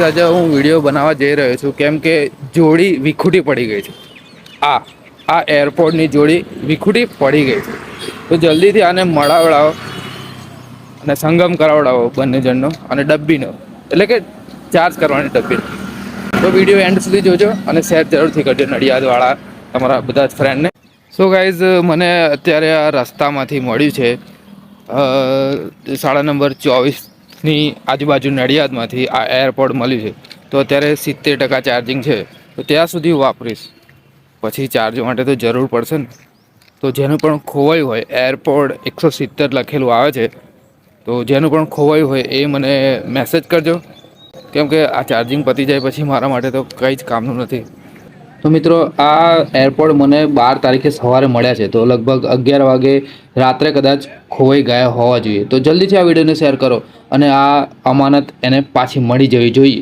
Guys આજે હું video બનાવવા જઈ રહ્યો છું કેમ કે જોડી વિખૂટી પડી ગઈ છે. આ એરપોર્ટની જોડી વિખૂટી પડી ગઈ છે, તો જલ્દીથી આને મળાવડાવો અને સંગમ કરાવડાવો બંને જણનો અને ડબ્બીનો, એટલે કે ચાર્જ કરવાની ડબ્બીનો. તો વિડીયો એન્ડ સુધી જોજો અને શેર જરૂરથી કરજો નડિયાદવાળા તમારા બધા જ ફ્રેન્ડને. સો ગાઈઝ મને અત્યારે આ રસ્તામાંથી મળ્યું છે શાળા નંબર 24ની આજુબાજુ નડિયાદમાંથી આ એરપોર્ટ મળ્યું છે. તો અત્યારે 70% ચાર્જિંગ છે, તો ત્યાં સુધી વાપરીશ, પછી ચાર્જ માટે તો જરૂર પડશે ને. તો જેનું પણ ખોવાયું હોય, એરપોર્ટ 170 લખેલું આવે છે, તો જેનું પણ ખોવાયું હોય એ મને મેસેજ કરજો, કેમ કે આ ચાર્જિંગ પતી જાય પછી મારા માટે તો કંઈ જ કામનું નથી. તો મિત્રો આ એરપોર્ટ મને 12 તારીખે સવારે મળ્યા છે, તો લગભગ 11 વાગે રાત્રે કદાચ ખોવાઈ ગયા હોવા જોઈએ. તો જલ્દીથી આ વિડીયોને શેર કરો અને આ અમાનત એને પાછી મળી જવી જોઈએ.